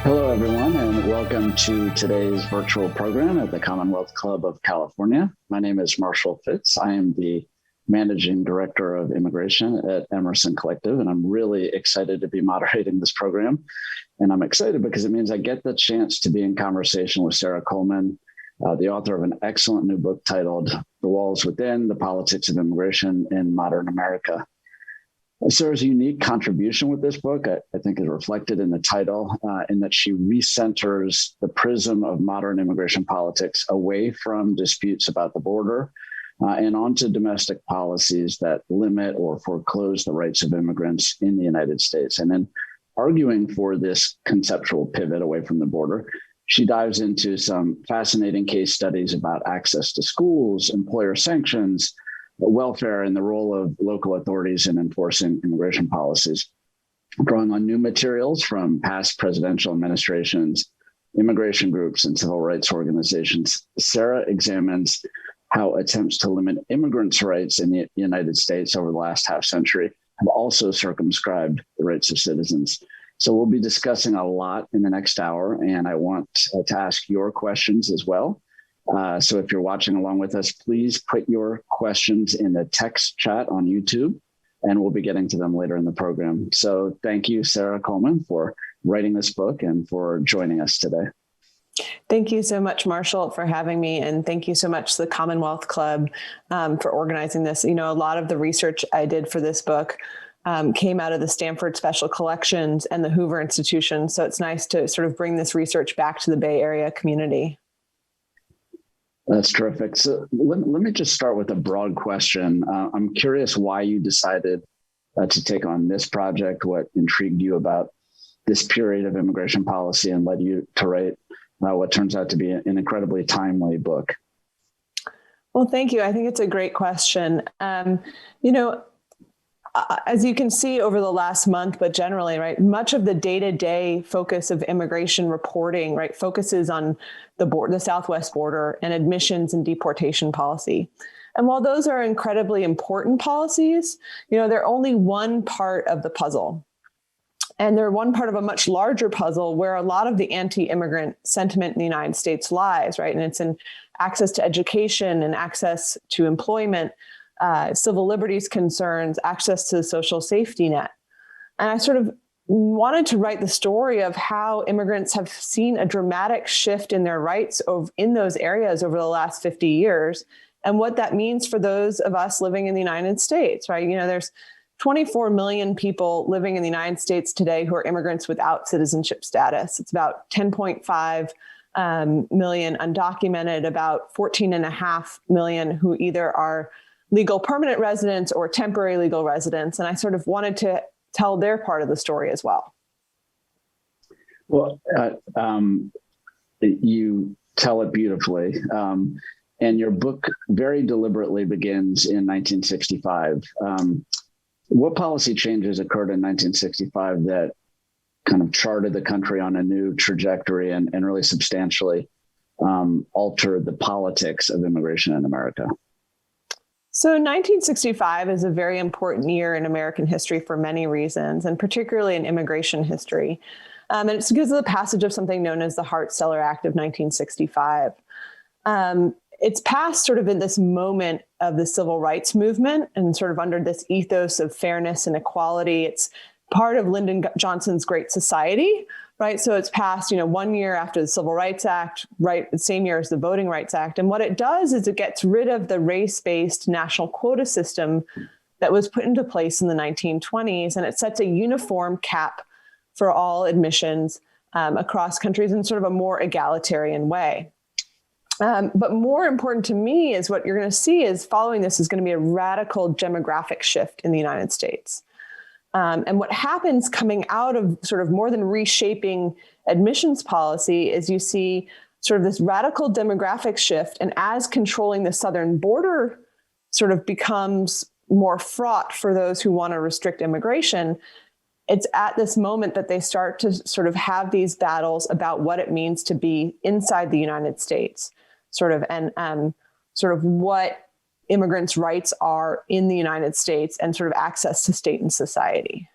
Hello, everyone, and welcome to today's virtual program at the Commonwealth Club of California. My name is Marshall Fitz. I am the Managing Director of Immigration at Emerson Collective, and I'm really excited to be moderating this program. And I'm excited because it means I get the chance to be in conversation with Sarah Coleman, the author of an excellent new book titled The Walls Within: The Politics of Immigration in Modern America. Sarah's unique contribution with this book, I think, is reflected in the title, in that she recenters the prism of modern immigration politics away from disputes about the border and onto domestic policies that limit or foreclose the rights of immigrants in the United States. And then arguing for this conceptual pivot away from the border, she dives into some fascinating case studies about access to schools, employer sanctions, welfare, and the role of local authorities in enforcing immigration policies. Drawing on new materials from past presidential administrations, immigration groups, and civil rights organizations, Sarah examines how attempts to limit immigrants' rights in the United States over the last half century have also circumscribed the rights of citizens. So we'll be discussing a lot in the next hour, and I want to ask your questions as well. So if you're watching along with us, please put your questions in the text chat on YouTube, and we'll be getting to them later in the program. So thank you, Sarah Coleman, for writing this book and for joining us today. Thank you so much, Marshall, for having me. And thank you so much to the Commonwealth Club for organizing this. You know, a lot of the research I did for this book came out of the Stanford Special Collections and the Hoover Institution. So it's nice to sort of bring this research back to the Bay Area community. That's terrific. So let me just start with a broad question. I'm curious why you decided to take on this project, what intrigued you about this period of immigration policy and led you to write what turns out to be an incredibly timely book. Well, thank you. I think it's a great question. As you can see over the last month, but generally, right, much of the day-to-day focus of immigration reporting, right, focuses on the Southwest border and admissions and deportation policy. And while those are incredibly important policies, they're only one part of the puzzle. And they're one part of a much larger puzzle where a lot of the anti-immigrant sentiment in the United States lies, right? And it's in access to education and access to employment, civil liberties concerns, access to the social safety net. And I sort of wanted to write the story of how immigrants have seen a dramatic shift in their rights in those areas over the last 50 years, and what that means for those of us living in the United States, right? There's 24 million people living in the United States today who are immigrants without citizenship status. It's about 10.5 million undocumented, about 14.5 million who either are legal permanent residents or temporary legal residents. And I sort of wanted to tell their part of the story as well. Well, you tell it beautifully. And your book very deliberately begins in 1965. What policy changes occurred in 1965 that kind of charted the country on a new trajectory and really substantially altered the politics of immigration in America? So 1965 is a very important year in American history for many reasons, and particularly in immigration history. And it's because of the passage of something known as the Hart-Celler Act of 1965. It's passed sort of in this moment of the civil rights movement and sort of under this ethos of fairness and equality. It's part of Lyndon Johnson's Great Society, right? So it's passed, 1 year after the Civil Rights Act, right, the same year as the Voting Rights Act. And what it does is it gets rid of the race-based national quota system that was put into place in the 1920s, and it sets a uniform cap for all admissions across countries in sort of a more egalitarian way. But more important to me is what you're going to see is following this is going to be a radical demographic shift in the United States. And what happens coming out of sort of more than reshaping admissions policy is you see sort of this radical demographic shift. And as controlling the southern border sort of becomes more fraught for those who want to restrict immigration, it's at this moment that they start to sort of have these battles about what it means to be inside the United States, sort of, and sort of what immigrants' rights are in the United States and sort of access to state and society.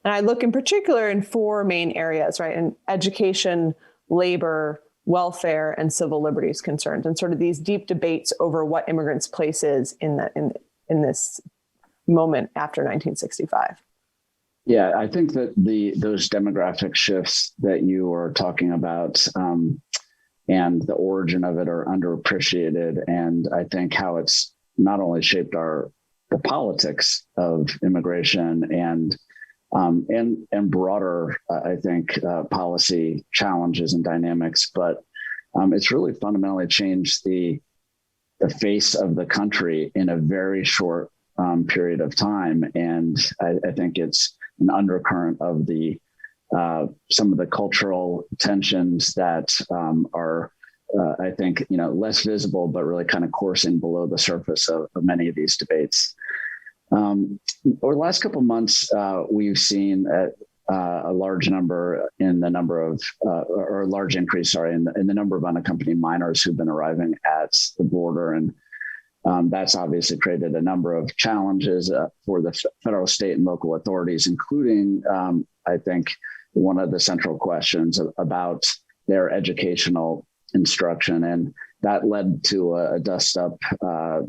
And I look in particular in four main areas, right? In education, labor, welfare, and civil liberties concerns, and sort of these deep debates over what immigrants' place is in this moment after 1965. Yeah, I think that those demographic shifts that you were talking about and the origin of it are underappreciated. And I think how it's not only shaped the politics of immigration and broader, I think, policy challenges and dynamics, but it's really fundamentally changed the face of the country in a very short period of time. And I think it's an undercurrent of some of the cultural tensions that are, I think, less visible, but really kind of coursing below the surface of many of these debates. Over the last couple of months, we've seen a large number in the number of, or a large increase, in the number of unaccompanied minors who've been arriving at the border. And that's obviously created a number of challenges for the federal, state, and local authorities, including, I think, one of the central questions about their educational instruction. And that led to a dust-up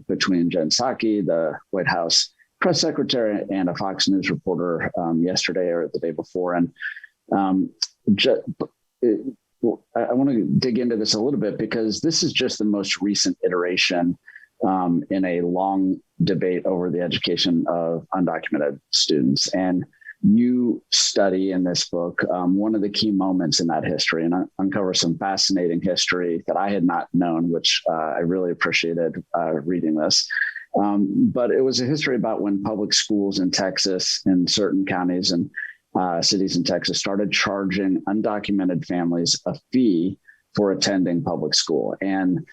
between Jen Psaki, the White House press secretary, and a Fox News reporter yesterday or the day before. And I want to dig into this a little bit because this is just the most recent iteration in a long debate over the education of undocumented students. And you study in this book one of the key moments in that history and uncover some fascinating history that I had not known, which I really appreciated reading this. But it was a history about when public schools in Texas, in certain counties and cities in Texas, started charging undocumented families a fee for attending public school. And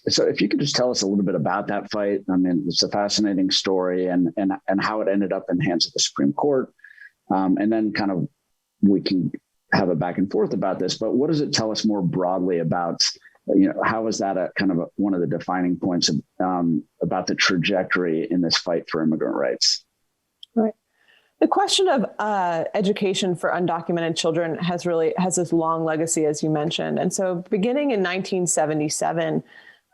so if you could just tell us a little bit about that fight. I mean, it's a fascinating story and how it ended up in the hands of the Supreme Court. And then kind of we can have a back and forth about this, but what does it tell us more broadly about, how is that one of the defining points about the trajectory in this fight for immigrant rights? Right. The question of education for undocumented children has this long legacy, as you mentioned. And so beginning in 1977,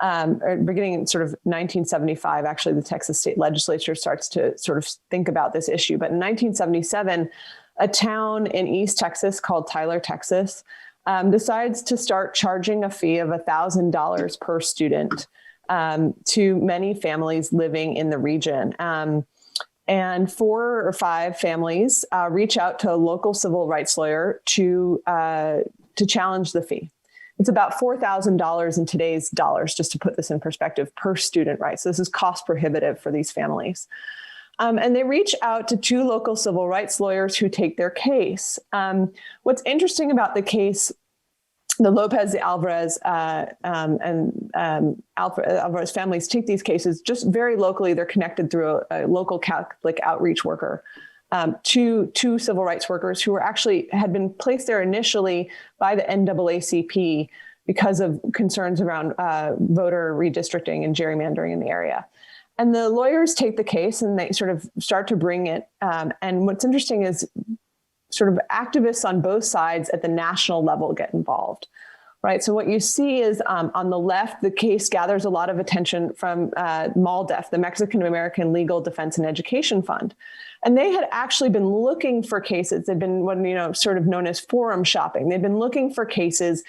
or beginning in sort of 1975, actually, the Texas state legislature starts to sort of think about this issue. But in 1977, a town in East Texas called Tyler, Texas, decides to start charging a fee of $1,000 per student to many families living in the region. And 4 or 5 families reach out to a local civil rights lawyer to challenge the fee. It's about $4,000 in today's dollars, just to put this in perspective, per student, right? So this is cost prohibitive for these families. And they reach out to 2 local civil rights lawyers who take their case. What's interesting about the case, the Lopez, the Alvarez, and Alvarez families take these cases just very locally. They're connected through a local Catholic outreach worker to 2 civil rights workers who had been placed there initially by the NAACP because of concerns around voter redistricting and gerrymandering in the area. And the lawyers take the case and they sort of start to bring it. And what's interesting is sort of activists on both sides at the national level get involved, right? So what you see is on the left, the case gathers a lot of attention from MALDEF, the Mexican American Legal Defense and Education Fund. And they had actually been looking for cases. They've been sort of known as forum shopping. They've been looking for cases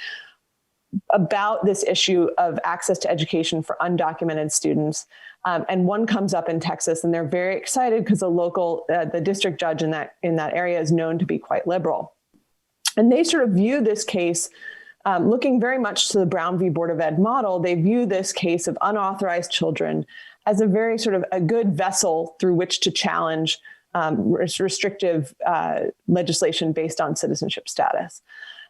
about this issue of access to education for undocumented students. And one comes up in Texas, and they're very excited because the district judge in that area is known to be quite liberal. And they sort of view this case, looking very much to the Brown v. Board of Ed model. They view this case of unauthorized children as a very sort of a good vessel through which to challenge restrictive legislation based on citizenship status.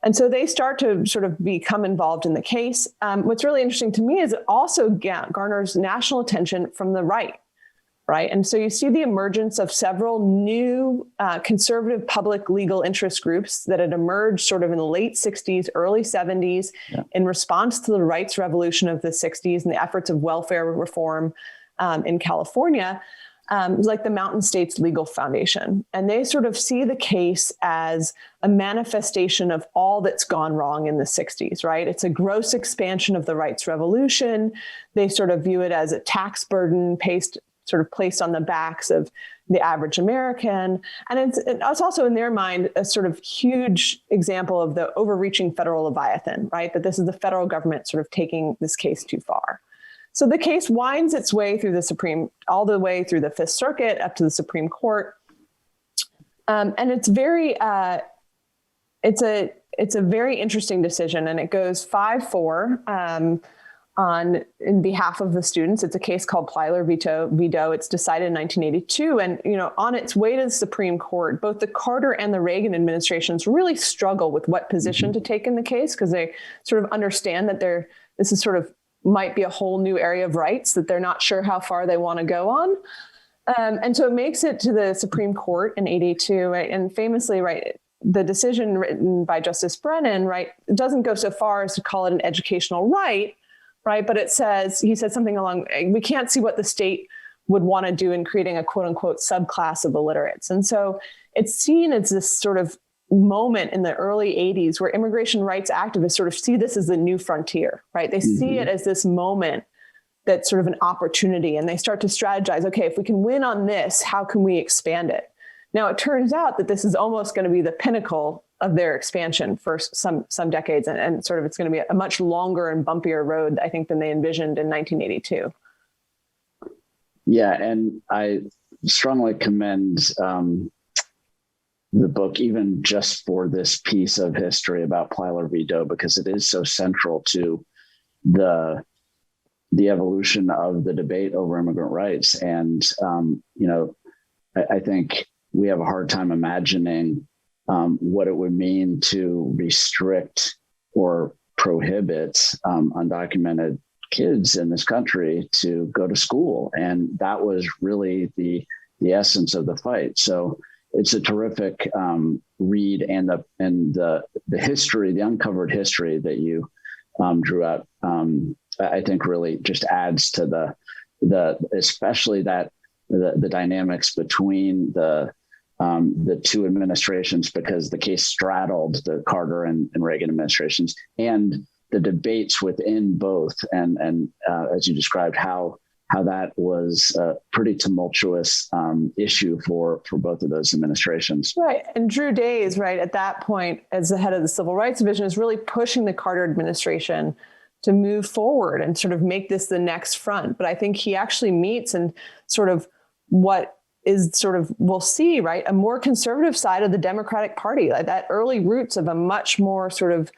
And so they start to sort of become involved in the case. What's really interesting to me is it also garners national attention from the right, And so you see the emergence of several new conservative public legal interest groups that had emerged sort of in the late 60s, early 70s, in response to the rights revolution of the 60s and the efforts of welfare reform in California. like the Mountain States Legal Foundation. And they sort of see the case as a manifestation of all that's gone wrong in the 60s, right? It's a gross expansion of the rights revolution. They sort of view it as a tax burden placed on the backs of the average American. And it's also in their mind a sort of huge example of the overreaching federal Leviathan, right? That this is the federal government sort of taking this case too far. So the case winds its way through all the way through the Fifth Circuit up to the Supreme Court. And it's it's a very interesting decision, and it goes 5-4 in behalf of the students. It's a case called Plyler v. Doe. It's decided in 1982. And, on its way to the Supreme Court, both the Carter and the Reagan administrations really struggle with what position to take in the case, because they sort of understand that this is sort of might be a whole new area of rights that they're not sure how far they want to go on. And so it makes it to the Supreme Court in 82, right? And famously, right, the decision written by Justice Brennan, right, doesn't go so far as to call it an educational right, but he said something along, we can't see what the state would want to do in creating a quote unquote subclass of illiterates. And so it's seen as this sort of moment in the early 80s where immigration rights activists sort of see this as the new frontier, right? They see it as this moment that's sort of an opportunity, and they start to strategize, okay, if we can win on this, how can we expand it? Now, it turns out that this is almost going to be the pinnacle of their expansion for some decades, and sort of it's going to be a much longer and bumpier road, I think, than they envisioned in 1982. Yeah, and I strongly commend the book, even just for this piece of history about Plyler v. Doe, because it is so central to the evolution of the debate over immigrant rights. And, I think we have a hard time imagining what it would mean to restrict or prohibit undocumented kids in this country to go to school. And that was really the essence of the fight. So it's a terrific read, and the history, the uncovered history that you drew out, I think really just adds to especially the dynamics between the two administrations, because the case straddled the Carter and Reagan administrations, and the debates within both, and as you described, how that was a pretty tumultuous issue for both of those administrations. Right. And Drew Days, right, at that point, as the head of the Civil Rights Division, is really pushing the Carter administration to move forward and sort of make this the next front. But I think he actually meets and sort of what is sort of, we'll see, right, a more conservative side of the Democratic Party, like that early roots of a much more sort of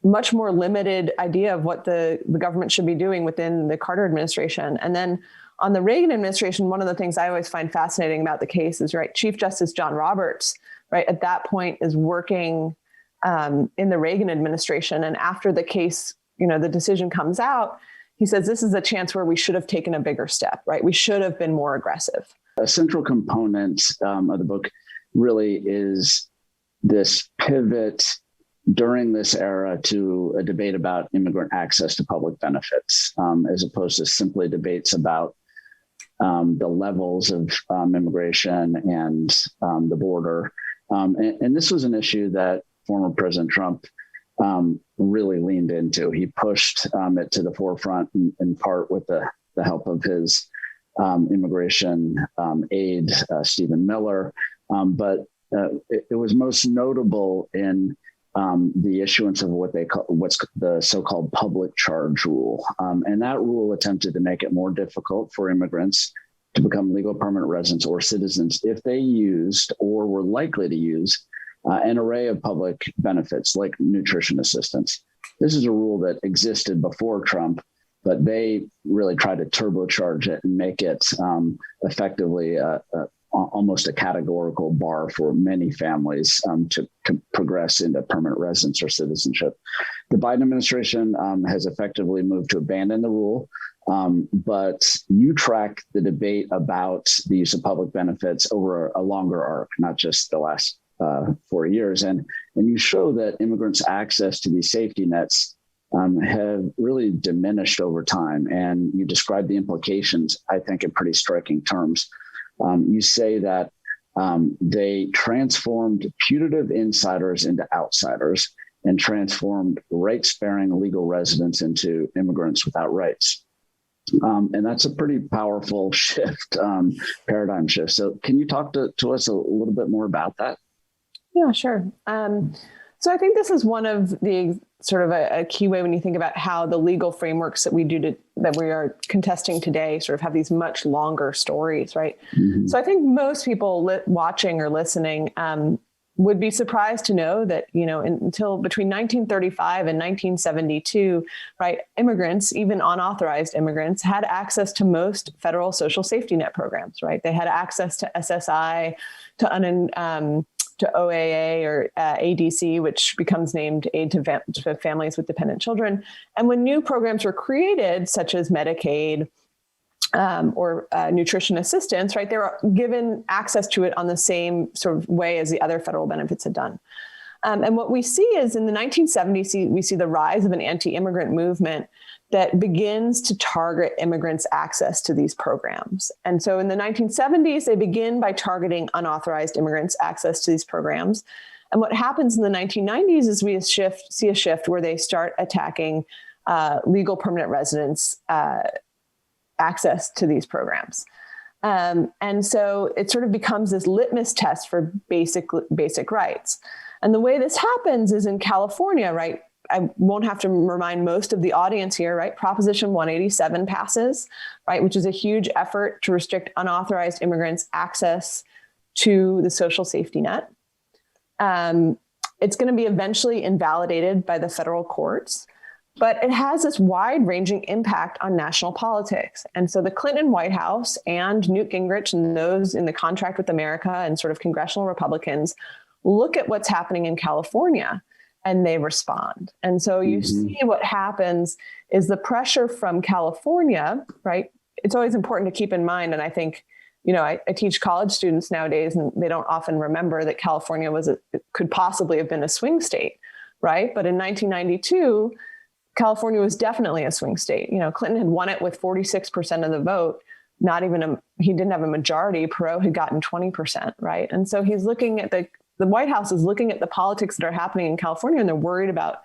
much more limited idea of what the government should be doing within the Carter administration. And then on the Reagan administration, one of the things I always find fascinating about the case is, right, Chief Justice John Roberts, right, at that point is working in the Reagan administration. And after the case, the decision comes out, he says, this is a chance where we should have taken a bigger step, right? We should have been more aggressive. A central component of the book really is this pivot during this era to a debate about immigrant access to public benefits, as opposed to simply debates about the levels of immigration and the border. And this was an issue that former President Trump really leaned into. He pushed it to the forefront in part with the help of his immigration aide, Stephen Miller. But it was most notable in the issuance of what's the so-called public charge rule. And that rule attempted to make it more difficult for immigrants to become legal permanent residents or citizens if they used or were likely to use an array of public benefits like nutrition assistance. This is a rule that existed before Trump, but they really tried to turbocharge it and make it effectively almost a categorical bar for many families to progress into permanent residence or citizenship. The Biden administration has effectively moved to abandon the rule, but you track the debate about the use of public benefits over a longer arc, not just the last 4 years. And you show that immigrants' access to these safety nets have really diminished over time. And you describe the implications, I think, in pretty striking terms. You say that they transformed putative insiders into outsiders and transformed rights-bearing legal residents into immigrants without rights. And that's a pretty powerful shift, paradigm shift. So can you talk to us a little bit more about that? Yeah, sure. So I think this is one of the sort of a key way when you think about how the legal frameworks that that we are contesting today sort of have these much longer stories, right? Mm-hmm. So I think most people watching or listening would be surprised to know that, until between 1935 and 1972, right, immigrants, even unauthorized immigrants, had access to most federal social safety net programs, right? They had access to SSI, to OAA or ADC, which becomes named Aid to Families with Dependent Children. And when new programs were created, such as Medicaid or nutrition assistance, right, they were given access to it on the same sort of way as the other federal benefits had done. And what we see is in the 1970s, we see the rise of an anti-immigrant movement that begins to target immigrants' access to these programs. And so in the 1970s, they begin by targeting unauthorized immigrants' access to these programs. And what happens in the 1990s is we see a shift where they start attacking legal permanent residents' access to these programs. And so it sort of becomes this litmus test for basic rights. And the way this happens is in California, right? I won't have to remind most of the audience here, right? Proposition 187 passes, right? Which is a huge effort to restrict unauthorized immigrants' access to the social safety net. It's going to be eventually invalidated by the federal courts, but it has this wide-ranging impact on national politics. And so the Clinton White House and Newt Gingrich and those in the Contract with America and sort of congressional Republicans look at what's happening in California and they respond. And so you see what happens is the pressure from California, right? It's always important to keep in mind. And I think, I teach college students nowadays, and they don't often remember that California could possibly have been a swing state, right? But in 1992, California was definitely a swing state. Clinton had won it with 46% of the vote. He didn't have a majority. Perot had gotten 20%, right? And so he's looking at the White House is looking at the politics that are happening in California, and they're worried about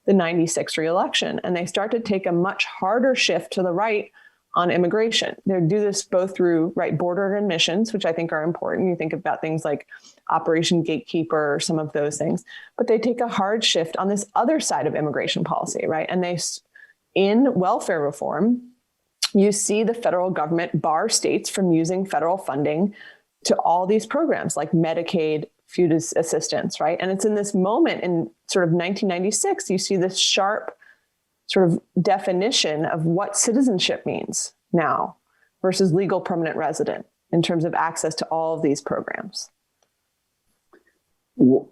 the 96 reelection. And they start to take a much harder shift to the right on immigration. They do this both through border admissions, which I think are important. You think about things like Operation Gatekeeper or some of those things, but they take a hard shift on this other side of immigration policy, right? And in welfare reform, you see the federal government bar states from using federal funding to all these programs like Medicaid, food assistance, right? And it's in this moment in sort of 1996, you see this sharp sort of definition of what citizenship means now versus legal permanent resident in terms of access to all of these programs. What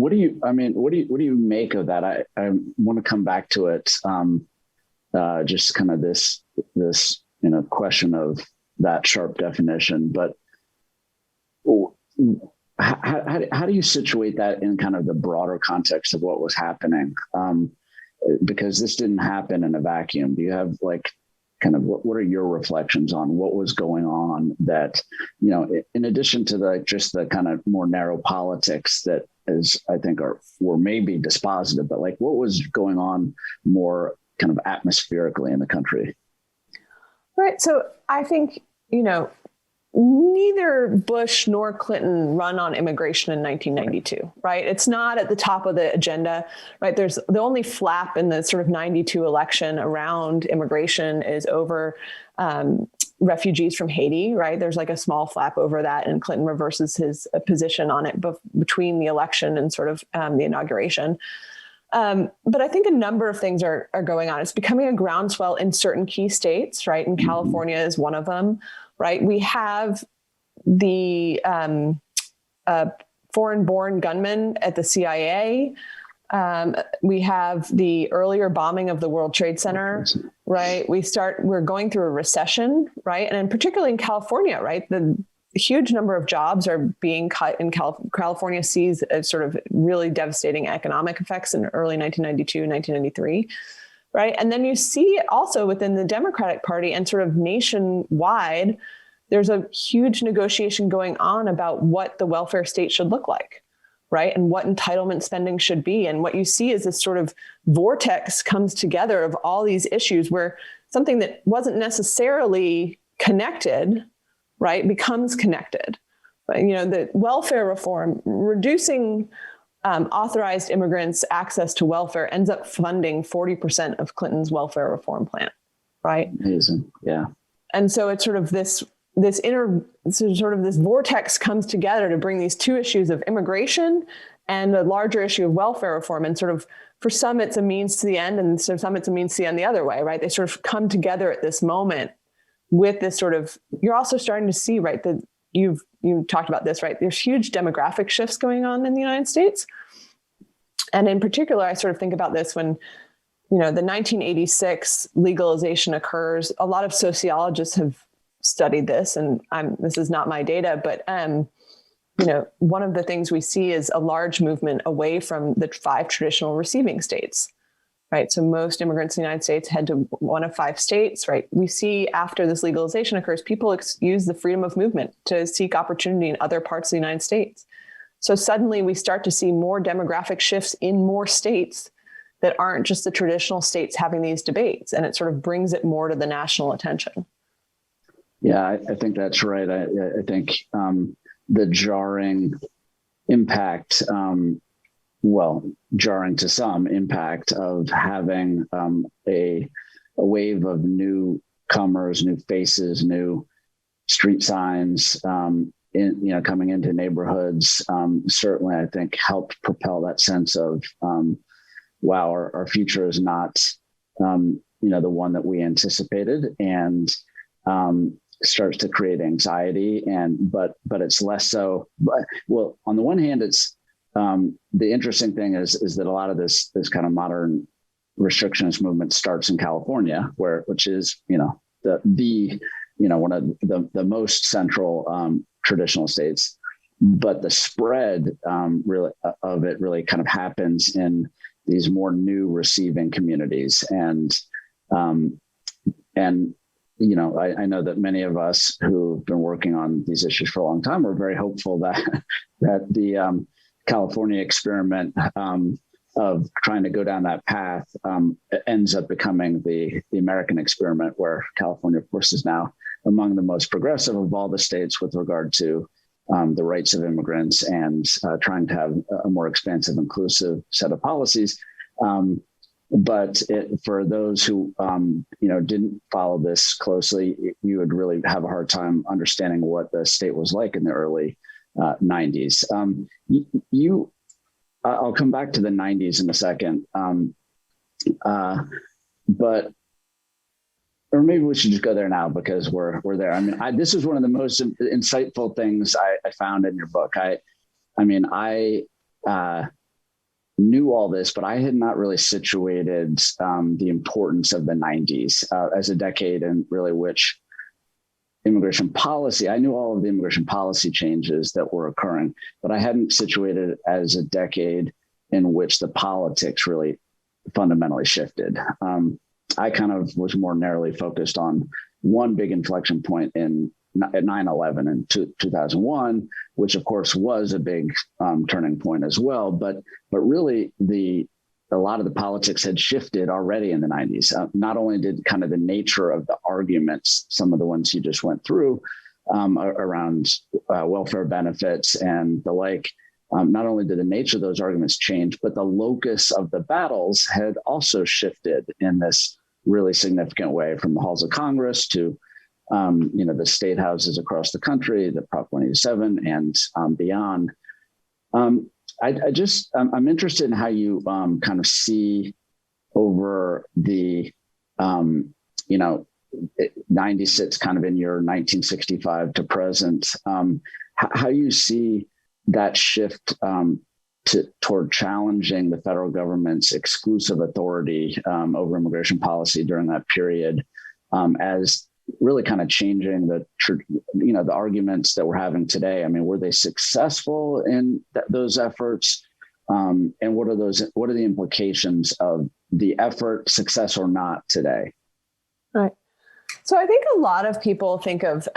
do you make of that? I want to come back to it. Just kind of this question of that sharp definition, but how do you situate that in kind of the broader context of what was happening? Because this didn't happen in a vacuum. Do you have kind of what are your reflections on what was going on that, in addition to just the kind of more narrow politics that I think were maybe dispositive, but what was going on more kind of atmospherically in the country? Right. So I think, neither Bush nor Clinton run on immigration in 1992, right? It's not at the top of the agenda, right? There's the only flap in the sort of 92 election around immigration is over refugees from Haiti, right? There's a small flap over that, and Clinton reverses his position on it between the election and sort of the inauguration. But I think a number of things are going on. It's becoming a groundswell in certain key states, right? And California is one of them. Right, we have the foreign-born gunmen at the CIA. We have the earlier bombing of the World Trade Center. Right, we're going through a recession. Right, and particularly in California. Right, the a huge number of jobs are being cut in California sees a sort of really devastating economic effects in early 1992, 1993. Right. And then you see it also within the Democratic Party and sort of nationwide, there's a huge negotiation going on about what the welfare state should look like. Right. And what entitlement spending should be. And what you see is this sort of vortex comes together of all these issues where something that wasn't necessarily connected, right, becomes connected. Right? You know, the welfare reform, reducing authorized immigrants' access to welfare ends up funding 40% of Clinton's welfare reform plan, right? Amazing, yeah. And so it's sort of this vortex comes together to bring these two issues of immigration and a larger issue of welfare reform. And sort of for some, it's a means to the end, and for some, it's a means to the end the other way, right? They sort of come together at this moment with this sort of, you're also starting to see, right, that you talked about this, right? There's huge demographic shifts going on in the United States. And in particular, I sort of think about this when, you know, the 1986 legalization occurs. A lot of sociologists have studied this, and this is not my data, but, you know, one of the things we see is a large movement away from the 5 traditional receiving states. Right. So most immigrants in the United States head to one of 5 states. Right. We see after this legalization occurs, people use the freedom of movement to seek opportunity in other parts of the United States. So suddenly we start to see more demographic shifts in more states that aren't just the traditional states having these debates. And it sort of brings it more to the national attention. Yeah, I think that's right. I think the jarring impact, jarring to some impact of having a wave of newcomers, new faces, new street signs, coming into neighborhoods, certainly I think helped propel that sense of, wow, our future is not, the one that we anticipated, and starts to create anxiety. But it's less so. But well, on the one hand, it's the interesting thing is that a lot of this kind of modern restrictionist movement starts in California, which is one of the most central traditional states, but the spread really kind of happens in these more new receiving communities, and I know that many of us who've been working on these issues for a long time are very hopeful that the California experiment of trying to go down that path ends up becoming the American experiment, where California, of course, is now among the most progressive of all the states with regard to the rights of immigrants and trying to have a more expansive, inclusive set of policies. But for those who didn't follow this closely, you would really have a hard time understanding what the state was like in the early 90s. I'll come back to the 90s in a second, but or maybe we should just go there now because we're there. I mean, this is one of the most insightful things I found in your book. I knew all this, but I had not really situated the importance of the 90s as a decade, and really which immigration policy, I knew all of the immigration policy changes that were occurring, but I hadn't situated it as a decade in which the politics really fundamentally shifted. I kind of was more narrowly focused on one big inflection point at 9/11 in 2001, which of course was a big turning point as well. But really a lot of the politics had shifted already in the 90s. Not only did kind of the nature of the arguments, some of the ones you just went through around welfare benefits and the like, not only did the nature of those arguments change, but the locus of the battles had also shifted in this really significant way, from the halls of Congress to the state houses across the country, the Prop 187 and beyond. I'm interested in how you kind of see over the 96 kind of in your 1965 to present, how you see that shift toward challenging the federal government's exclusive authority over immigration policy during that period, as really kind of changing the arguments that we're having today. I mean, were they successful in those efforts? And what are the implications of the effort, success or not, today? Right. So I think a lot of people think of,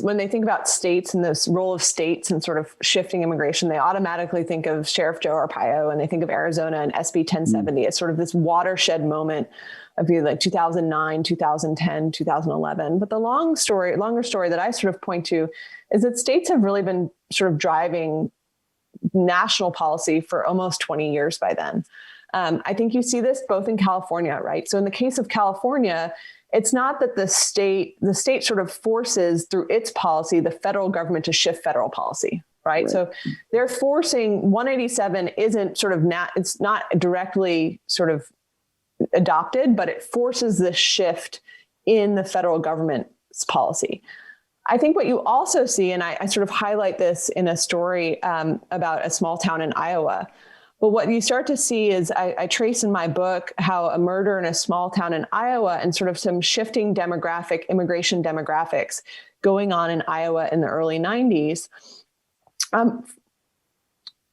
when they think about states and this role of states and sort of shifting immigration, they automatically think of Sheriff Joe Arpaio, and they think of Arizona and SB 1070 as sort of this watershed moment of like 2009, 2010, 2011. But the longer story that I sort of point to is that states have really been sort of driving national policy for almost 20 years by then. I think you see this both in California, right? So in the case of California, it's not that the state sort of forces through its policy, the federal government to shift federal policy, right? So they're forcing 187 isn't sort of it's not directly sort of adopted, but it forces this shift in the federal government's policy. I think what you also see, and I sort of highlight this in a story about a small town in Iowa, but what you start to see is I trace in my book how a murder in a small town in Iowa and sort of some shifting immigration demographics going on in Iowa in the early 90s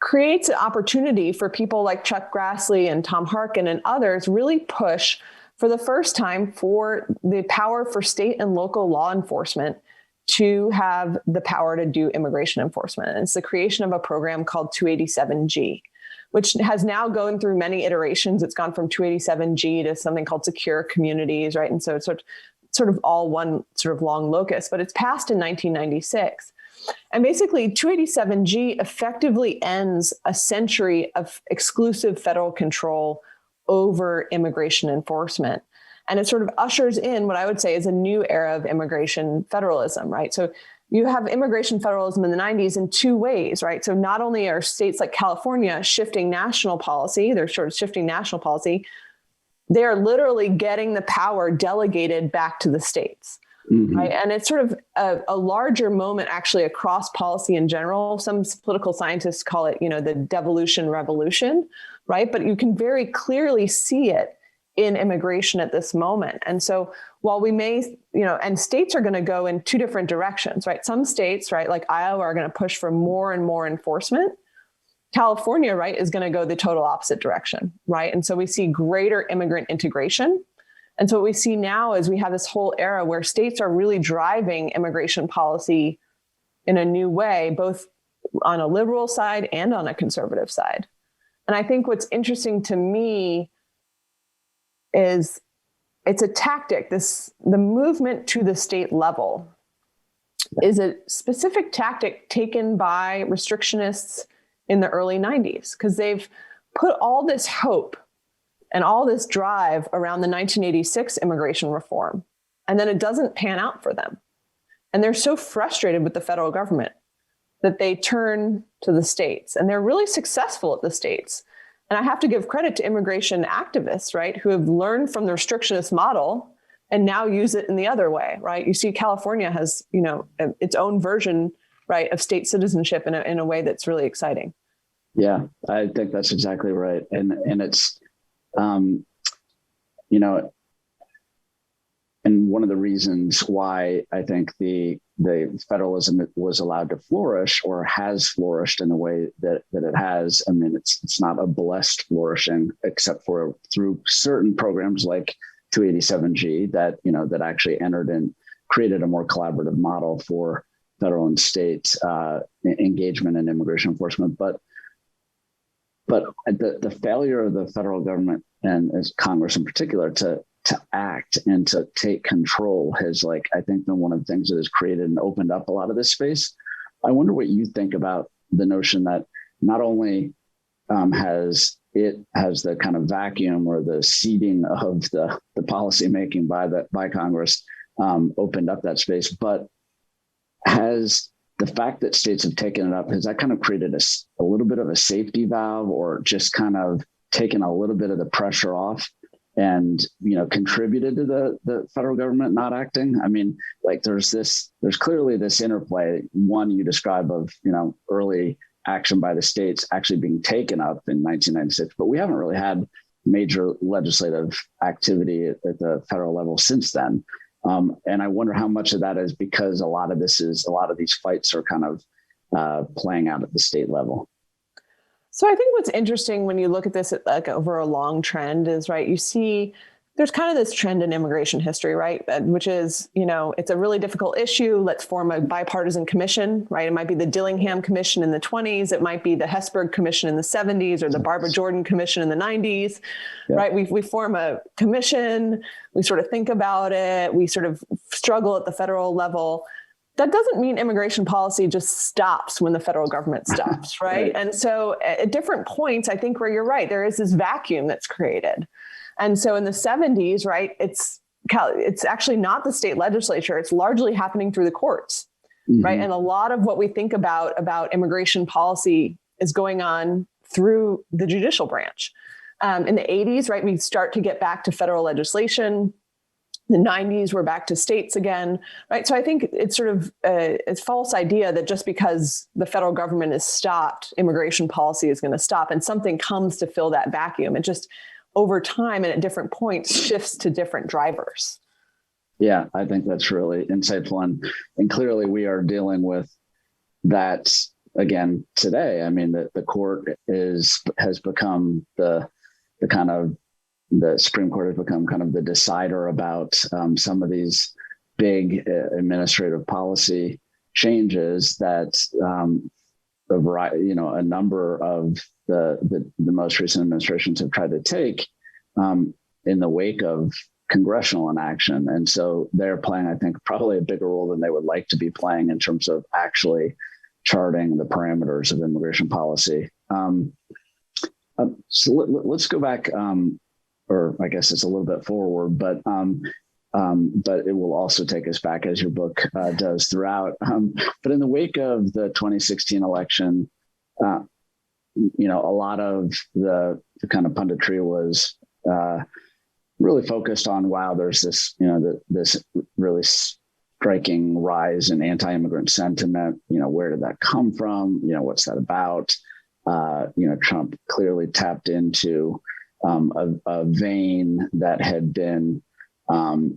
creates an opportunity for people like Chuck Grassley and Tom Harkin and others really push for the first time for the power for state and local law enforcement to have the power to do immigration enforcement. And it's the creation of a program called 287G, which has now gone through many iterations. It's gone from 287G to something called Secure Communities, right? And so it's sort of all one sort of long locus, but it's passed in 1996. And basically 287G effectively ends a century of exclusive federal control over immigration enforcement. And it sort of ushers in what I would say is a new era of immigration federalism, right? So you have immigration federalism in the 90s in two ways, right? So not only are states like California shifting national policy, they're sort of shifting national policy, they are literally getting the power delegated back to the states, right? And it's sort of a larger moment actually across policy in general. Some political scientists call it, the devolution revolution, right? But you can very clearly see it in immigration at this moment. And so while we may, and states are going to go in two different directions, right? Some states, right, like Iowa, are going to push for more and more enforcement. California, right, is going to go the total opposite direction, right? And so we see greater immigrant integration. And so what we see now is we have this whole era where states are really driving immigration policy in a new way, both on a liberal side and on a conservative side. And I think what's interesting to me is it's a tactic. The movement to the state level is a specific tactic taken by restrictionists in the early 90s, because they've put all this hope and all this drive around the 1986 immigration reform, and then it doesn't pan out for them. And they're so frustrated with the federal government that they turn to the states, and they're really successful at the states. And I have to give credit to immigration activists, right, who have learned from the restrictionist model and now use it in the other way, right? You see California has, its own version, right, of state citizenship in a way that's really exciting. Yeah, I think that's exactly right. And it's, and one of the reasons why I think the federalism was allowed to flourish, or has flourished in the way that it has. I mean, it's not a blessed flourishing, except for through certain programs like 287G that actually entered and created a more collaborative model for federal and state engagement in immigration enforcement. But the failure of the federal government, and as Congress in particular, to act and to take control has, I think, been one of the things that has created and opened up a lot of this space. I wonder what you think about the notion that not only has the kind of vacuum or the seeding of the policy making by Congress opened up that space, but has the fact that states have taken it up, has that kind of created a little bit of a safety valve, or just kind of taken a little bit of the pressure off and, contributed to the federal government not acting? I mean, there's clearly this interplay, one you describe of, early action by the states actually being taken up in 1996, but we haven't really had major legislative activity at the federal level since then. And I wonder how much of that is because a lot of these fights are kind of playing out at the state level. So I think what's interesting when you look at this like over a long trend is, right, you see there's kind of this trend in immigration history, right, which is, it's a really difficult issue. Let's form a bipartisan commission, right? It might be the Dillingham Commission in the 1920s. It might be the Hesburgh Commission in the 1970s or the Barbara Jordan Commission in the 1990s, yeah. Right? We form a commission. We sort of think about it. We sort of struggle at the federal level. That doesn't mean immigration policy just stops when the federal government stops, right? And so at different points, I think where you're right, there is this vacuum that's created. And so in the 70s, right, it's actually not the state legislature. It's largely happening through the courts, right? And a lot of what we think about immigration policy is going on through the judicial branch. In the 80s, right, we start to get back to federal legislation. The 90s, we're back to states again, right? So I think it's sort of a false idea that just because the federal government is stopped, immigration policy is going to stop and something comes to fill that vacuum. It just over time and at different points shifts to different drivers. Yeah, I think that's really insightful. And clearly we are dealing with that again today. I mean, the court has become the Supreme Court has become kind of the decider about some of these big administrative policy changes that a number of the most recent administrations have tried to take in the wake of congressional inaction. And so they're playing, I think, probably a bigger role than they would like to be playing in terms of actually charting the parameters of immigration policy. So let's go back, or I guess it's a little bit forward, but it will also take us back as your book does throughout. But in the wake of the 2016 election, a lot of the kind of punditry was really focused on, wow, there's this, this really striking rise in anti-immigrant sentiment. Where did that come from? What's that about? Trump clearly tapped into a vein that had been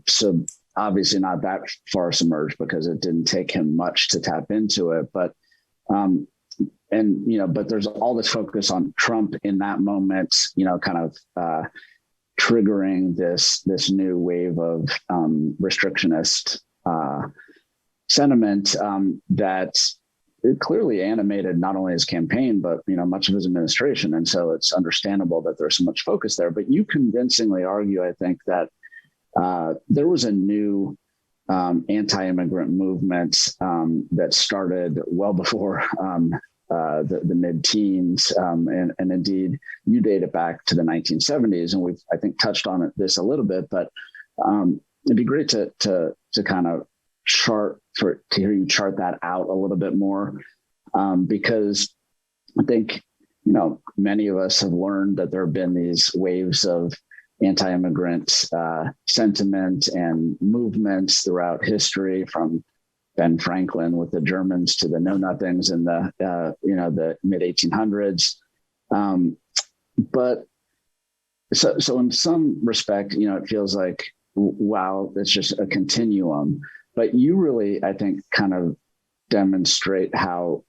so obviously not that far submerged because it didn't take him much to tap into it. But but there's all this focus on Trump in that moment, kind of triggering this new wave of restrictionist sentiment that it clearly animated not only his campaign, but much of his administration. And so it's understandable that there's so much focus there. But you convincingly argue, I think, that there was a new anti-immigrant movement that started well before the mid-teens, and indeed you date it back to the 1970s, and we've, I think, touched on this a little bit. But it'd be great to kind of to hear you chart that out a little bit more, because I think many of us have learned that there have been these waves of anti-immigrant sentiment and movements throughout history, from Ben Franklin with the Germans to the Know Nothings in the mid 1800s. But so in some respect, it feels like, wow, it's just a continuum. But you really, I think, kind of demonstrate how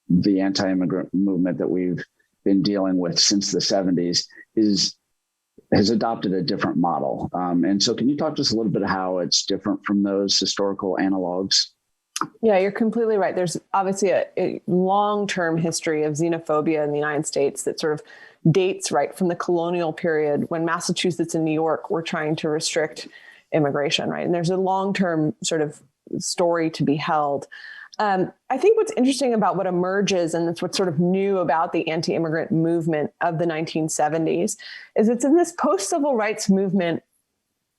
the anti-immigrant movement that we've been dealing with since the 70s has adopted a different model. And so can you talk to us a little bit how it's different from those historical analogs? Yeah, you're completely right. There's obviously a long-term history of xenophobia in the United States that sort of dates right from the colonial period when Massachusetts and New York were trying to restrict immigration, right? And there's a long-term sort of story to be held. I think what's interesting about what emerges, and that's what's sort of new about the anti-immigrant movement of the 1970s, is it's in this post-civil rights movement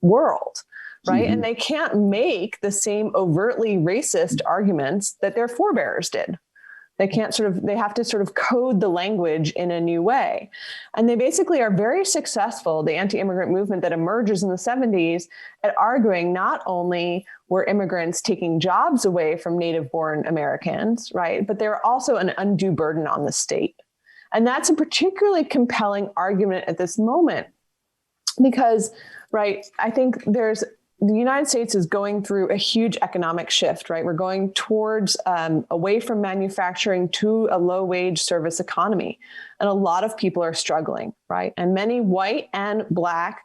world, right? Mm-hmm. And they can't make the same overtly racist arguments that their forebears did. They have to sort of code the language in a new way. And they basically are very successful, the anti-immigrant movement that emerges in the 70s, at arguing not only were immigrants taking jobs away from native-born Americans, right, but they're also an undue burden on the state. And that's a particularly compelling argument at this moment because, right, I think there's the United States is going through a huge economic shift, right? We're going towards away from manufacturing to a low wage service economy. And a lot of people are struggling, right? And many white and Black,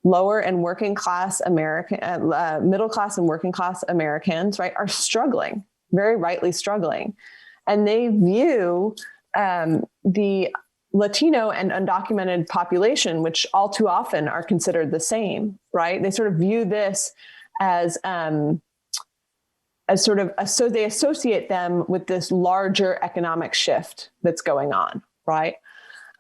lower and working class American, middle class and working class Americans, right, are struggling, very rightly struggling. And they view the Latino and undocumented population, which all too often are considered the same, right? They sort of view this as sort of, so they associate them with this larger economic shift that's going on, right?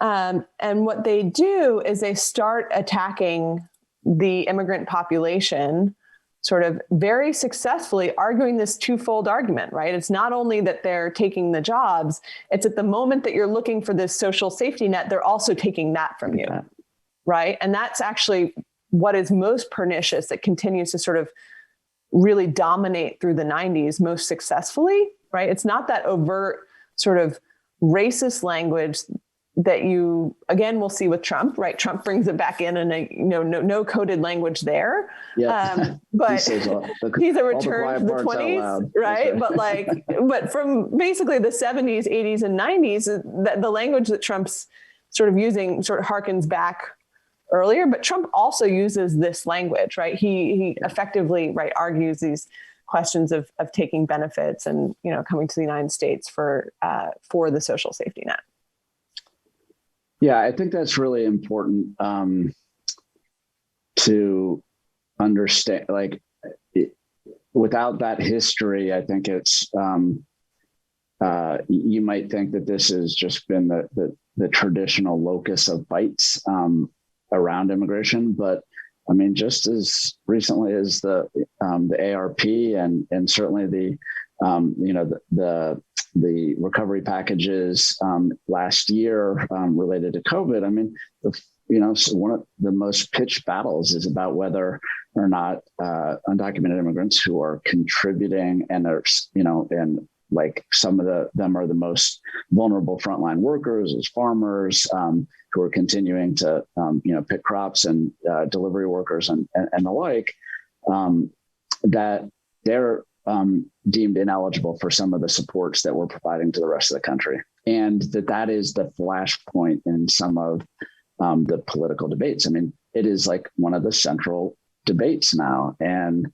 And what they do is they start attacking the immigrant population, sort of very successfully arguing this twofold argument, right? It's not only that they're taking the jobs, it's at the moment that you're looking for this social safety net, they're also taking that from you, right? And that's actually what is most pernicious, that continues to sort of really dominate through the 90s most successfully, right? It's not that overt sort of racist language that you, again, we'll see with Trump, right? Trump brings it back in, and no coded language there. Yeah. But he's a return to the 20s, right? But from basically the 70s, 80s, and 90s, the language that Trump's sort of using sort of harkens back earlier. But Trump also uses this language, right? He effectively, right, argues these questions of taking benefits and, coming to the United States for the social safety net. Yeah, I think that's really important to understand. Without that history, I think it's you might think that this has just been the traditional locus of fights around immigration, but I mean, just as recently as the ARP and certainly the recovery packages last year related to COVID. I mean, one of the most pitched battles is about whether or not undocumented immigrants who are contributing and are, and like some of them are the most vulnerable frontline workers as farmers who are continuing to, pick crops and delivery workers and the like, that they're deemed ineligible for some of the supports that we're providing to the rest of the country. And that is the flashpoint in some of the political debates. I mean, it is like one of the central debates now. And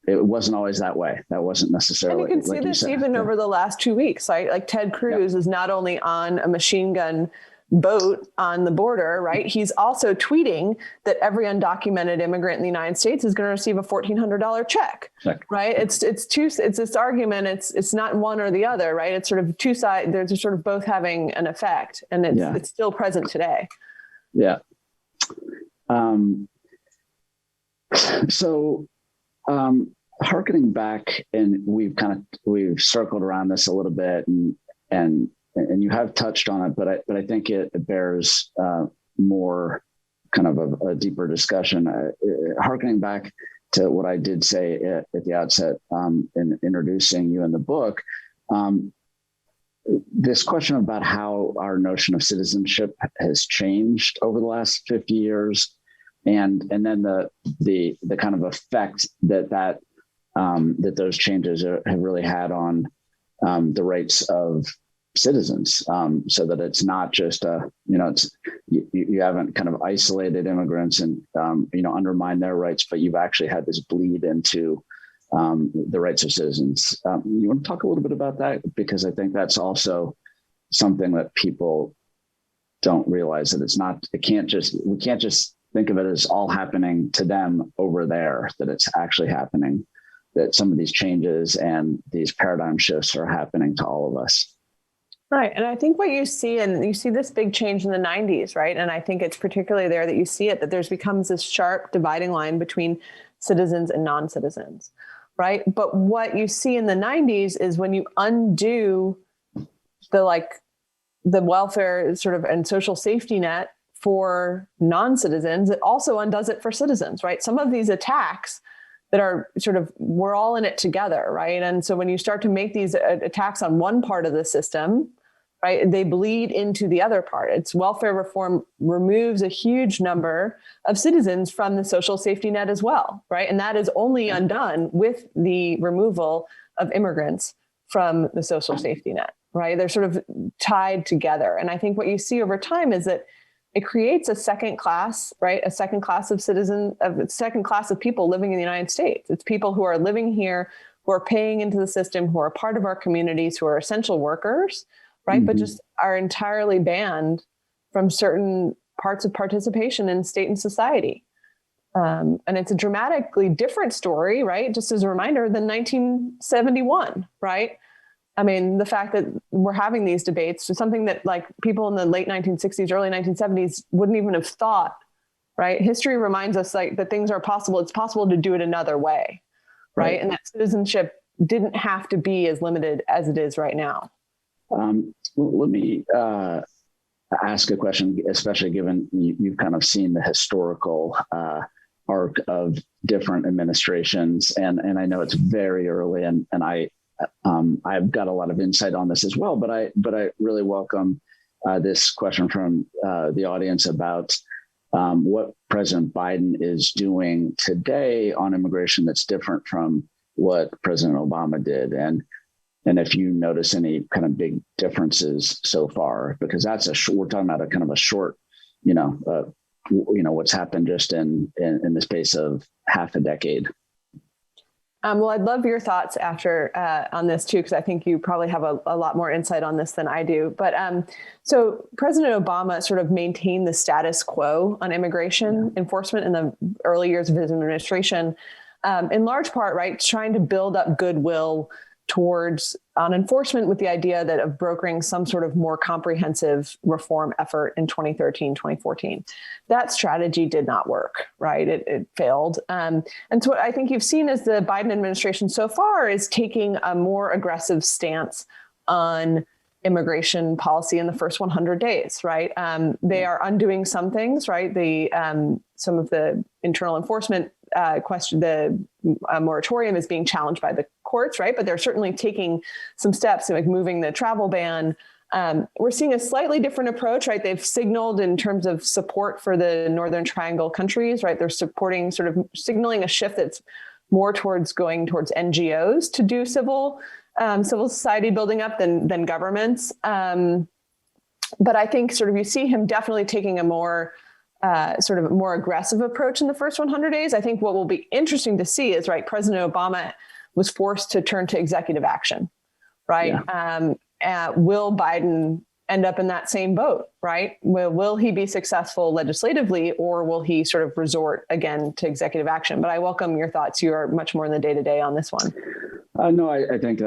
it wasn't always that way. That wasn't necessarily. And you can see this even over the last 2 weeks, right? Like Ted Cruz is not only on a machine gun boat on the border, right? He's also tweeting that every undocumented immigrant in the United States is going to receive a $1,400 check, right? It's this argument. It's not one or the other, right? It's sort of two sides. They're sort of both having an effect, and it's still present today. Yeah. Harkening back, and we've circled around this a little bit, and you have touched on it, but I think it bears more kind of a deeper discussion. Harkening back to what I did say at the outset in introducing you in the book, this question about how our notion of citizenship has changed over the last 50 years, and then the kind of effect that those changes have really had on the rights of citizens, so that it's not just you haven't kind of isolated immigrants and undermined their rights, but you've actually had this bleed into the rights of citizens. You want to talk a little bit about that, because I think that's also something that people don't realize, that we can't just think of it as all happening to them over there, that it's actually happening, that some of these changes and these paradigm shifts are happening to all of us. Right. And I think what you see this big change in the 90s, right? And I think it's particularly there that you see it, that there's becomes this sharp dividing line between citizens and non-citizens, right? But what you see in the 90s is when you undo the welfare sort of and social safety net for non-citizens, it also undoes it for citizens, right? Some of these attacks that are sort of, we're all in it together, right? And so when you start to make these attacks on one part of the system, right? They bleed into the other part. It's welfare reform removes a huge number of citizens from the social safety net as well, right? And that is only undone with the removal of immigrants from the social safety net, right? They're sort of tied together. And I think what you see over time is that it creates a second class, right? A second class of citizens, a second class of people living in the United States. It's people who are living here, who are paying into the system, who are part of our communities, who are essential workers, right? Mm-hmm. But just are entirely banned from certain parts of participation in state and society. And it's a dramatically different story, right? Just as a reminder, than 1971, right? I mean, the fact that we're having these debates is something that like people in the late 1960s, early 1970s wouldn't even have thought, right? History reminds us like that things are possible. It's possible to do it another way, right? And that citizenship didn't have to be as limited as it is right now. Let me ask a question, especially given you've kind of seen the historical arc of different administrations, and I know it's very early, and I've got a lot of insight on this as well, but I really welcome this question from the audience about what President Biden is doing today on immigration that's different from what President Obama did, and if you notice any kind of big differences so far, because that's we're talking about a kind of a short, what's happened just in the space of half a decade. Well, I'd love your thoughts after on this too, because I think you probably have a lot more insight on this than I do. But so President Obama sort of maintained the status quo on immigration enforcement in the early years of his administration, in large part, right, trying to build up goodwill towards on enforcement with the idea that of brokering some sort of more comprehensive reform effort in 2013, 2014. That strategy did not work, right? It failed. And so what I think you've seen is the Biden administration so far is taking a more aggressive stance on immigration policy in the first 100 days, right? They are undoing some things, right? Some of the internal enforcement the moratorium is being challenged by the courts, right? But they're certainly taking some steps, like moving the travel ban. We're seeing a slightly different approach, right? They've signaled in terms of support for the Northern Triangle countries, right? They're signaling a shift that's more going towards NGOs to do civil society building up than governments. But I think you see him definitely taking a more aggressive approach in the first 100 days. I think what will be interesting to see is, right, President Obama was forced to turn to executive action, right? Yeah. Will Biden end up in that same boat, right? Will he be successful legislatively, or will he sort of resort again to executive action? But I welcome your thoughts. You are much more in the day-to-day on this one. No, I think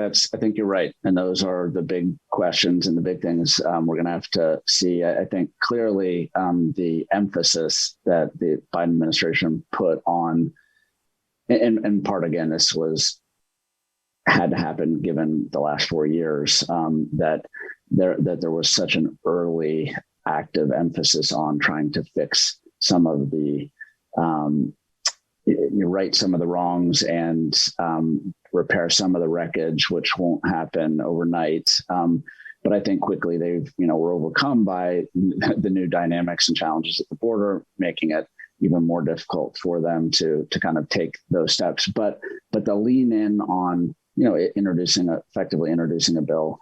you're right. And those are the big questions and the big things we're going to have to see. I think clearly the emphasis that the Biden administration put on, in part, again, this had to happen given the last 4 years, that there was such an early active emphasis on trying to fix some of the right some of the wrongs and repair some of the wreckage, which won't happen overnight. But I think quickly were overcome by the new dynamics and challenges at the border, making it even more difficult for them to kind of take those steps. But the lean in on effectively introducing a bill,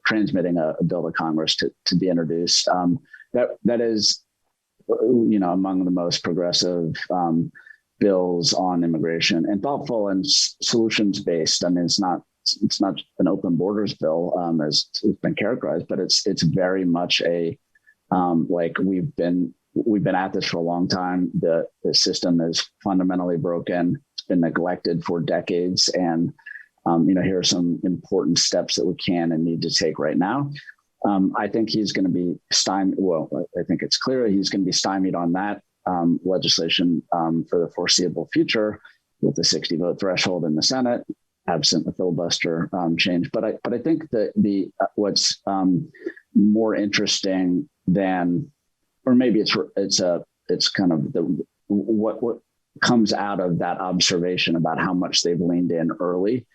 transmitting a bill to Congress to be introduced. That is, among the most progressive bills on immigration, and thoughtful and solutions based. I mean, it's not an open borders bill as it's been characterized, but it's very much a we've been at this for a long time. The system is fundamentally broken. It's been neglected for decades, and here are some important steps that we can and need to take right now. I think he's going to be stymied. Well, I think it's clear he's going to be stymied on that legislation for the foreseeable future with the 60 vote threshold in the Senate, absent the filibuster change. But I think that what's more interesting than, or maybe it's kind of what comes out of that observation about how much they've leaned in early,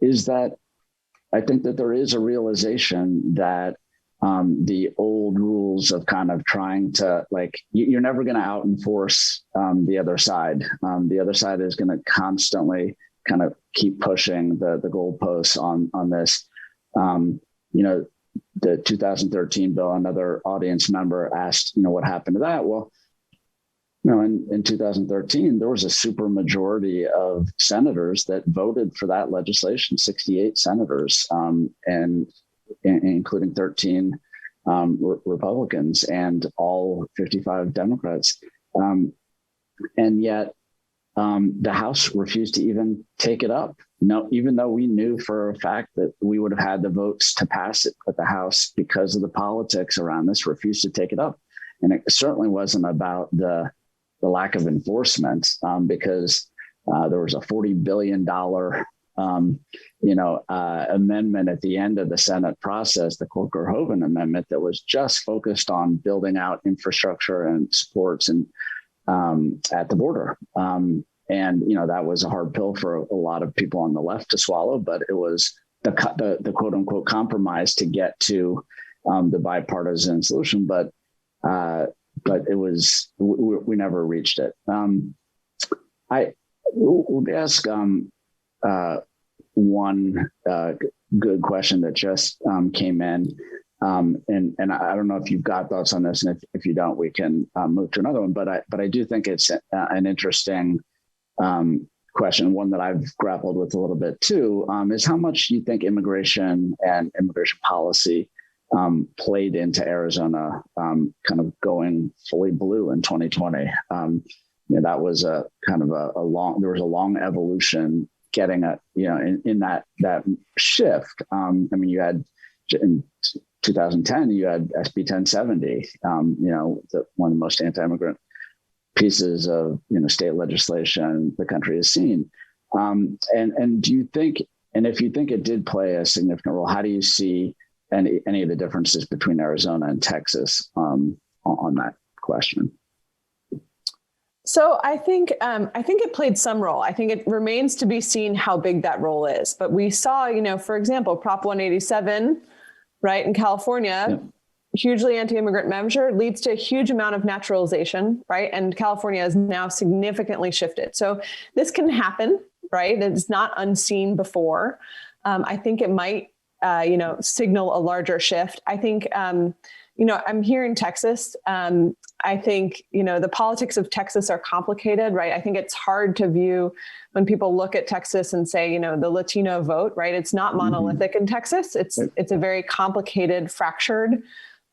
is that I think that there is a realization that the old rules of kind of trying to you're never going to out enforce the other side. The other side is going to constantly kind of keep pushing the goalposts on this. The 2013 bill, another audience member asked, what happened to that? Well, in 2013, there was a super majority of senators that voted for that legislation, 68 senators, and including 13 Republicans and all 55 Democrats. And yet the House refused to even take it up. No, even though we knew for a fact that we would have had the votes to pass it, but the House, because of the politics around this, refused to take it up. And it certainly wasn't about the lack of enforcement, because there was a $40 billion amendment at the end of the Senate process, the Corker-Hoven Amendment, that was just focused on building out infrastructure and supports and at the border. That was a hard pill for a lot of people on the left to swallow, but it was the quote unquote compromise to get to the bipartisan solution. But it was, we never reached it. I would ask one good question that just came in. And I don't know if you've got thoughts on this, and if you don't, we can move to another one. But I do think it's an interesting question, one that I've grappled with a little bit too, is how much you think immigration and immigration policy played into Arizona kind of going fully blue in 2020. That was there was a long evolution getting in that shift. You had in 2010, you had SB 1070, one of the most anti-immigrant pieces of state legislation the country has seen. And do you think, and if you think it did play a significant role, how do you see any of the differences between Arizona and Texas on that question? So I think it played some role. I think it remains to be seen how big that role is. But we saw, for example, Prop 187, right, in California, yeah. Hugely anti-immigrant measure leads to a huge amount of naturalization, right? And California has now significantly shifted. So this can happen, right? It's not unseen before. I think it might, signal a larger shift. I think, I'm here in Texas. I think, the politics of Texas are complicated, right? I think it's hard to view when people look at Texas and say, the Latino vote, right? It's not monolithic in Texas. It's a very complicated, fractured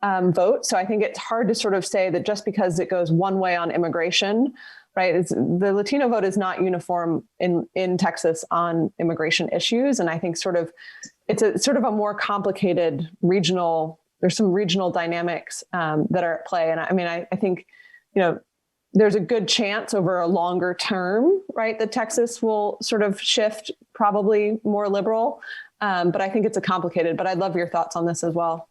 vote. So I think it's hard to sort of say that just because it goes one way on immigration, right? The Latino vote is not uniform in Texas on immigration issues. And I think it's a more complicated regional. There's some regional dynamics that are at play. And I think, there's a good chance over a longer term, right, that Texas will sort of shift probably more liberal. But I think it's complicated, but I'd love your thoughts on this as well.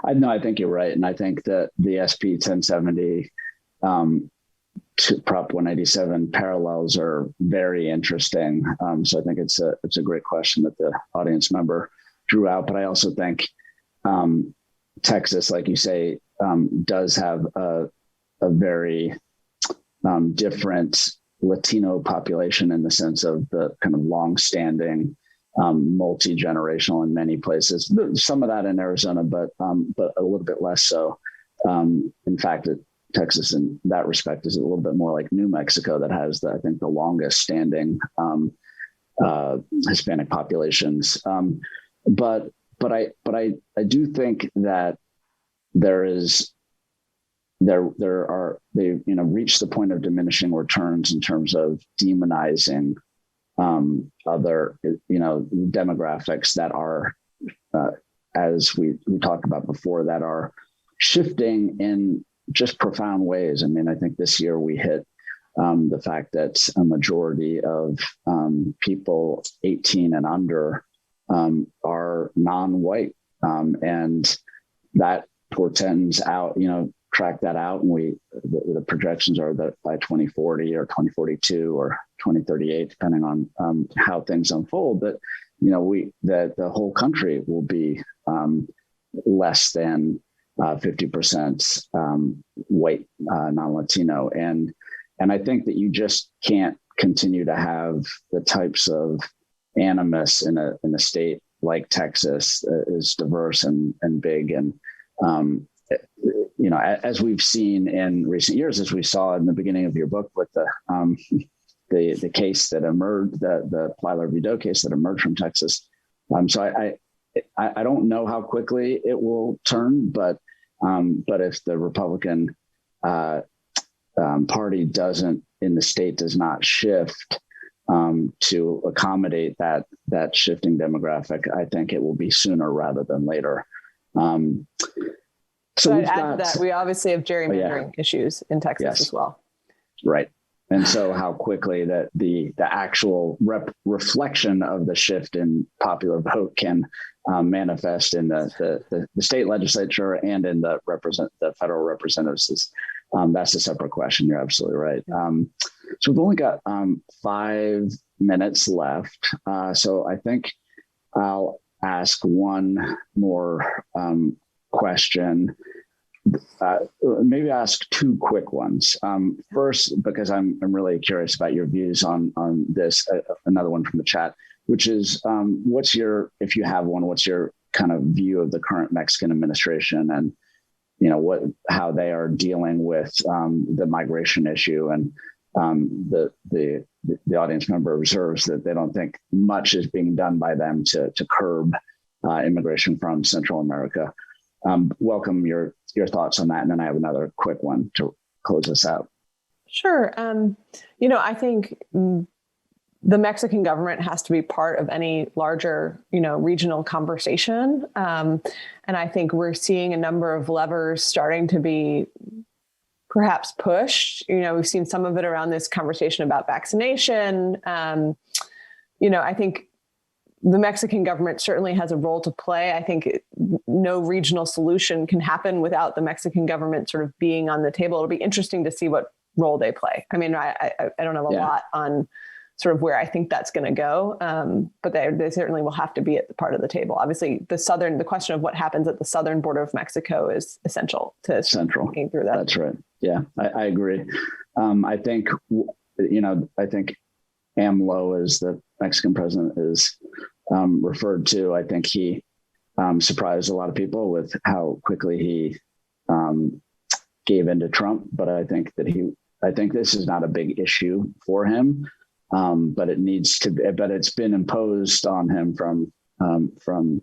I think you're right. And I think that the SB 1070 to Prop 187 parallels are very interesting. So I think it's a great question that the audience member drew out. But I also think Texas, like you say, does have a very different Latino population in the sense of the kind of longstanding, multi-generational in many places. Some of that in Arizona, but a little bit less so. In fact, Texas, in that respect, is a little bit more like New Mexico, that has the longest standing Hispanic populations. But I do think that they've reached the point of diminishing returns in terms of demonizing other demographics that are, as we talked about before, that are shifting in just profound ways. I think this year we hit the fact that a majority of people 18 and under are non-white, and that portends out, track that out, and the projections are that by 2040 or 2042 or 2038, depending on how things unfold, that that the whole country will be less than 50% white, non-Latino. And I think that you just can't continue to have the types of animus in a state like Texas is diverse and big. And, as we've seen in recent years, as we saw in the beginning of your book with the case that emerged, the Plyler v. Doe case that emerged from Texas. So I don't know how quickly it will turn, but if the Republican party in the state does not shift to accommodate that shifting demographic, I think it will be sooner rather than later. So I'd add to that, we obviously have gerrymandering issues in Texas as well. Right. And so how quickly that the actual reflection of the shift in popular vote can manifest in the state legislature and in the federal representatives that's a separate question. You're absolutely right. So we've only got 5 minutes left. So I think I'll ask one more question. Maybe ask 2 quick ones. First, because I'm really curious about your views on this. Another one from the chat, which is, if you have one, what's your kind of view of the current Mexican administration and how they are dealing with the migration issue? And the audience member observes that they don't think much is being done by them to curb immigration from Central America. Welcome your thoughts on that. And then I have another quick one to close us out. Sure. I think the Mexican government has to be part of any larger, regional conversation. And I think we're seeing a number of levers starting to be perhaps pushed. We've seen some of it around this conversation about vaccination. I think the Mexican government certainly has a role to play. I think no regional solution can happen without the Mexican government sort of being on the table. It'll be interesting to see what role they play. I mean, I don't have a lot on sort of where I think that's going to go, but they certainly will have to be at the part of the table. Obviously, the question of what happens at the southern border of Mexico is essential to thinking through that. That's right. Yeah, I agree. I think AMLO, as the Mexican president is referred to, I think he surprised a lot of people with how quickly he gave in to Trump. But I think this is not a big issue for him. But it's been imposed on him from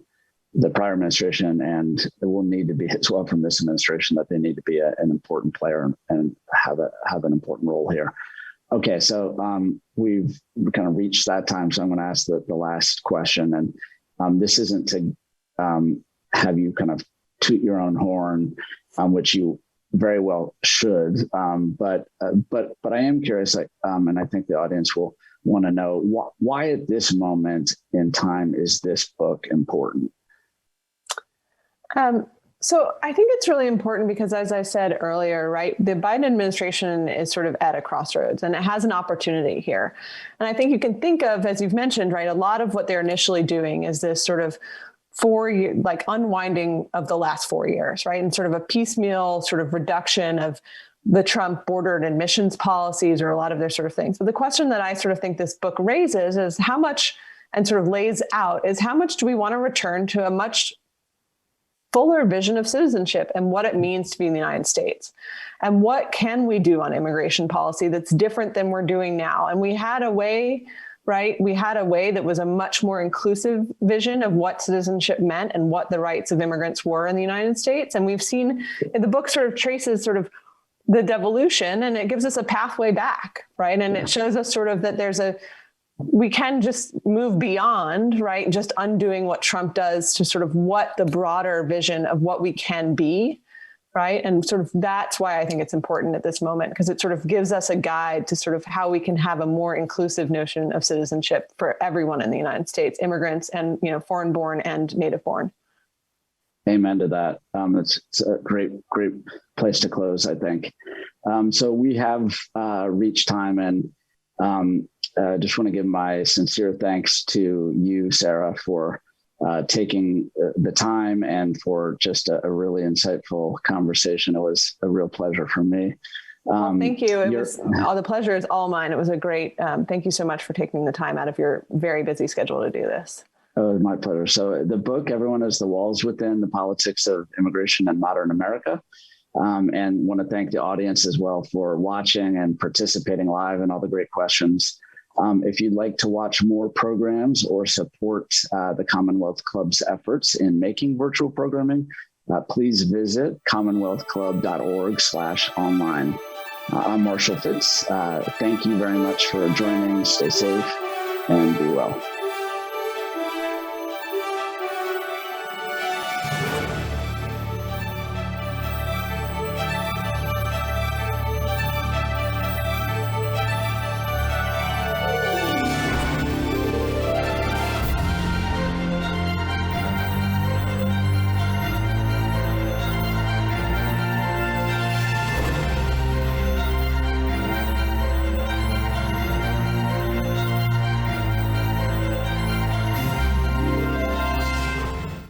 the prior administration, and it will need to be as well from this administration, that they need to be an important player and have an important role here. Okay, so we've kind of reached that time, so I'm going to ask the last question, and this isn't to have you kind of toot your own horn, which you very well should, but I am curious, and I think the audience will want to know why at this moment in time is this book important? So I think it's really important because, as I said earlier, right, the Biden administration is sort of at a crossroads and it has an opportunity here. And I think you can think of, as you've mentioned, right, a lot of what they're initially doing is this sort of 4-year, like unwinding of the last 4 years, right? And sort of a piecemeal sort of reduction of the Trump border and admissions policies, or a lot of their sort of things. But the question that I sort of think this book raises is how much, and sort of lays out, is how much do we want to return to a much fuller vision of citizenship and what it means to be in the United States? And what can we do on immigration policy that's different than we're doing now? And we had a way, right? We had a way that was a much more inclusive vision of what citizenship meant and what the rights of immigrants were in the United States. And we've seen, the book sort of traces sort of the devolution, and it gives us a pathway back, right? And it shows us sort of that we can just move beyond, right, just undoing what Trump does to sort of what the broader vision of what we can be, right? And sort of that's why I think it's important at this moment, because it sort of gives us a guide to sort of how we can have a more inclusive notion of citizenship for everyone in the United States, immigrants and, foreign born and native born. Amen to that. It's a great place to close, I think. So we have reached time, and just want to give my sincere thanks to you, Sarah, for taking the time and for just a really insightful conversation. It was a real pleasure for me. Well, thank you. The pleasure is all mine. It was a great, thank you so much for taking the time out of your very busy schedule to do this. Oh, my pleasure. So the book, Everyone is the Walls Within, the Politics of Immigration in Modern America. And want to thank the audience as well for watching and participating live and all the great questions. If you'd like to watch more programs or support the Commonwealth Club's efforts in making virtual programming, please visit commonwealthclub.org/online. I'm Marshall Fitz. Thank you very much for joining. Stay safe and be well.